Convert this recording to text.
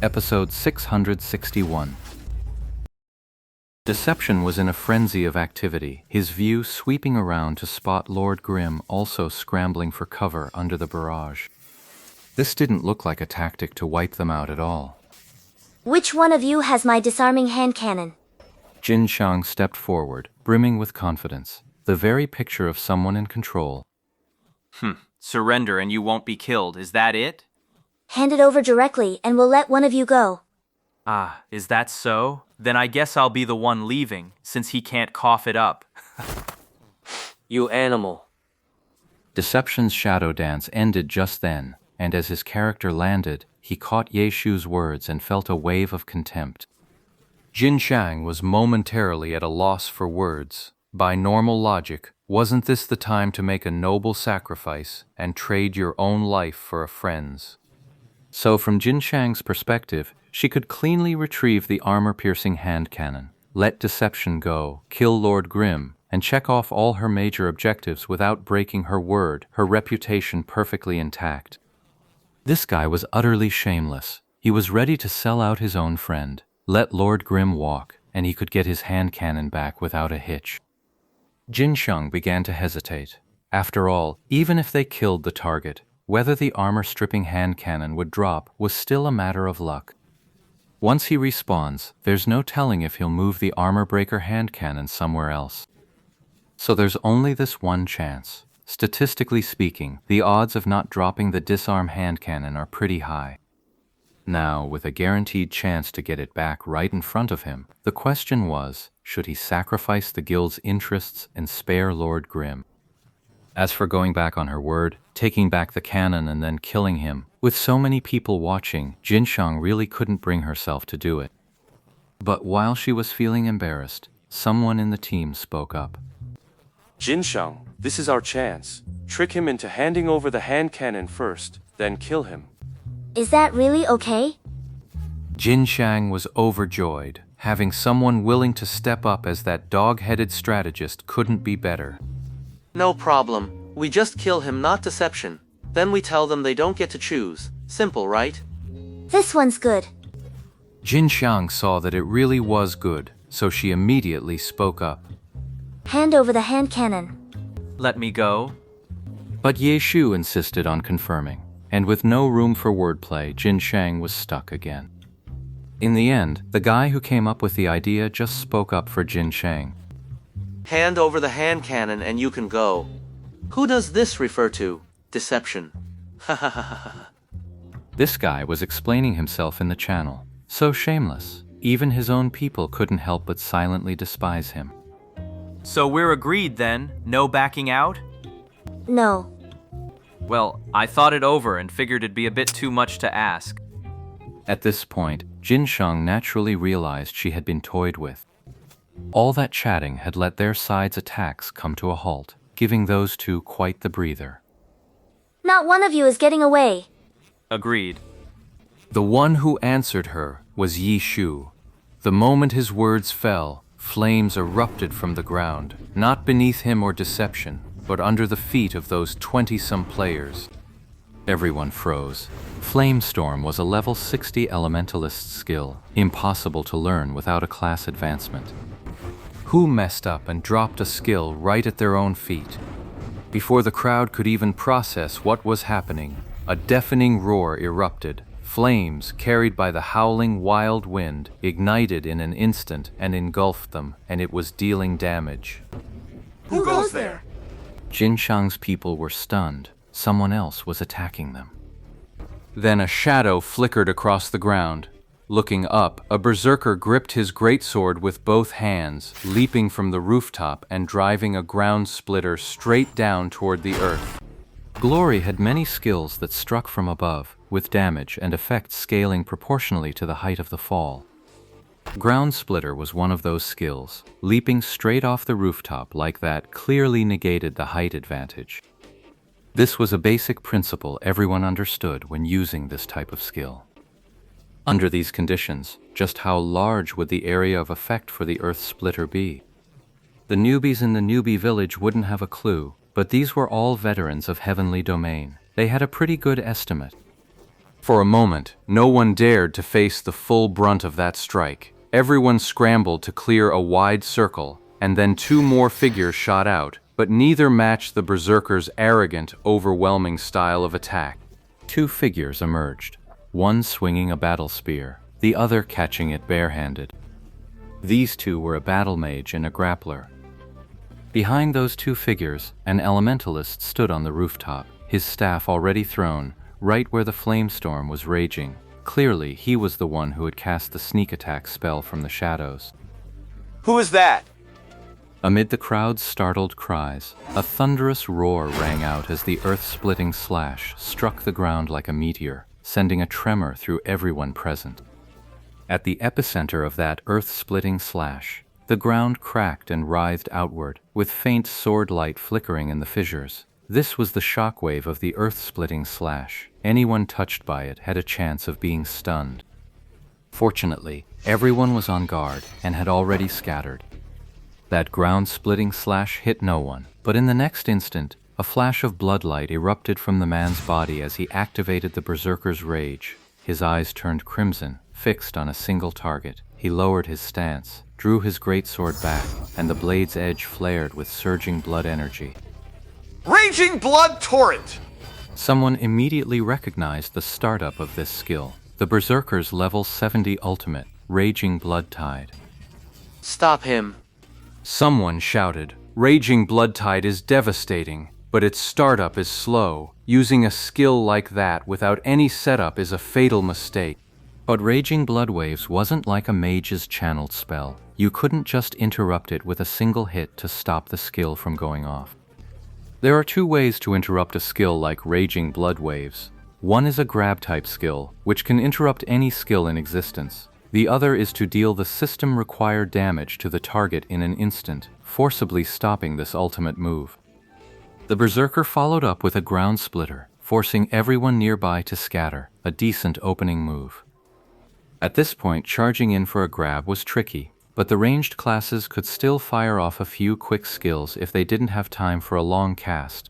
Episode 661. Deception was in a frenzy of activity, his view sweeping around to spot Lord Grimm also scrambling for cover under the barrage. This didn't look like a tactic to wipe them out at all. Which one of you has my disarming hand cannon? Jin Xiang stepped forward, brimming with confidence, the very picture of someone in control. Surrender and you won't be killed, is that it? Hand it over directly and we'll let one of you go. Ah, is that so? Then I guess I'll be the one leaving, since he can't cough it up. You animal. Deception's shadow dance ended just then, and as his character landed, he caught Ye Shu's words and felt a wave of contempt. Jin Xiang was momentarily at a loss for words. By normal logic, wasn't this the time to make a noble sacrifice and trade your own life for a friend's? So from Jin Xiang's perspective, she could cleanly retrieve the armor-piercing hand cannon, let Deception go, kill Lord Grimm, and check off all her major objectives without breaking her word, her reputation perfectly intact. This guy was utterly shameless. He was ready to sell out his own friend, let Lord Grimm walk, and he could get his hand cannon back without a hitch. Jin Xiang began to hesitate. After all, even if they killed the target, whether the armor-stripping hand cannon would drop was still a matter of luck. Once he respawns, there's no telling if he'll move the armor-breaker hand cannon somewhere else. So there's only this one chance. Statistically speaking, the odds of not dropping the disarm hand cannon are pretty high. Now, with a guaranteed chance to get it back right in front of him, the question was, should he sacrifice the guild's interests and spare Lord Grimm? As for going back on her word, taking back the cannon and then killing him, with so many people watching, Jin Xiang really couldn't bring herself to do it. But while she was feeling embarrassed, someone in the team spoke up. Jin Xiang, this is our chance. Trick him into handing over the hand cannon first, then kill him. Is that really okay? Jin Xiang was overjoyed. Having someone willing to step up as that dog-headed strategist couldn't be better. No problem. We just kill him, not Deception. Then we tell them they don't get to choose. Simple, right? This one's good. Jin Xiang saw that it really was good, so she immediately spoke up. Hand over the hand cannon. Let me go. But Ye Shu insisted on confirming, and with no room for wordplay, Jin Xiang was stuck again. In the end, the guy who came up with the idea just spoke up for Jin Xiang. Hand over the hand cannon and you can go. Who does this refer to? Deception. Ha ha ha ha. This guy was explaining himself in the channel, so shameless. Even his own people couldn't help but silently despise him. So we're agreed then, no backing out? No. Well, I thought it over and figured it'd be a bit too much to ask. At this point, Jin Xiang naturally realized she had been toyed with. All that chatting had let their side's attacks come to a halt, giving those two quite the breather. Not one of you is getting away. Agreed. The one who answered her was Ye Shu. The moment his words fell, flames erupted from the ground, not beneath him or Deception, but under the feet of those 20-some players. Everyone froze. Flamestorm was a level 60 elementalist skill, impossible to learn without a class advancement. Who messed up and dropped a skill right at their own feet? Before the crowd could even process what was happening, a deafening roar erupted. Flames, carried by the howling wild wind, ignited in an instant and engulfed them, and it was dealing damage. Who goes there? Jin Xiang's people were stunned. Someone else was attacking them. Then a shadow flickered across the ground. Looking up, a berserker gripped his greatsword with both hands, leaping from the rooftop and driving a ground splitter straight down toward the earth. Glory had many skills that struck from above, with damage and effect scaling proportionally to the height of the fall. Ground Splitter was one of those skills. Leaping straight off the rooftop like that clearly negated the height advantage. This was a basic principle everyone understood when using this type of skill. Under these conditions, just how large would the area of effect for the Earth Splitter be? The newbies in the newbie village wouldn't have a clue, but these were all veterans of Heavenly Domain. They had a pretty good estimate. For a moment, no one dared to face the full brunt of that strike. Everyone scrambled to clear a wide circle, and then two more figures shot out, but neither matched the berserker's arrogant, overwhelming style of attack. Two figures emerged, one swinging a battle spear, the other catching it barehanded. These two were a battle mage and a grappler. Behind those two figures, an elementalist stood on the rooftop, his staff already thrown, right where the flamestorm was raging. Clearly, he was the one who had cast the sneak attack spell from the shadows. Who is that? Amid the crowd's startled cries, a thunderous roar rang out as the earth-splitting slash struck the ground like a meteor, sending a tremor through everyone present. At the epicenter of that earth-splitting slash, the ground cracked and writhed outward, with faint sword light flickering in the fissures. This was the shockwave of the earth-splitting slash. Anyone touched by it had a chance of being stunned. Fortunately, everyone was on guard and had already scattered. That ground-splitting slash hit no one, but in the next instant, a flash of bloodlight erupted from the man's body as he activated the berserker's rage. His eyes turned crimson, fixed on a single target. He lowered his stance, drew his greatsword back, and the blade's edge flared with surging blood energy. Raging Blood Torrent! Someone immediately recognized the startup of this skill, the berserker's level 70 ultimate, Raging Blood Tide. Stop him. Someone shouted, "Raging Blood Tide is devastating, but its startup is slow. Using a skill like that without any setup is a fatal mistake." But Raging Blood Waves wasn't like a mage's channeled spell. You couldn't just interrupt it with a single hit to stop the skill from going off. There are two ways to interrupt a skill like Raging Blood Waves. One is a grab-type skill, which can interrupt any skill in existence. The other is to deal the system-required damage to the target in an instant, forcibly stopping this ultimate move. The berserker followed up with a ground splitter, forcing everyone nearby to scatter, a decent opening move. At this point, charging in for a grab was tricky, but the ranged classes could still fire off a few quick skills if they didn't have time for a long cast.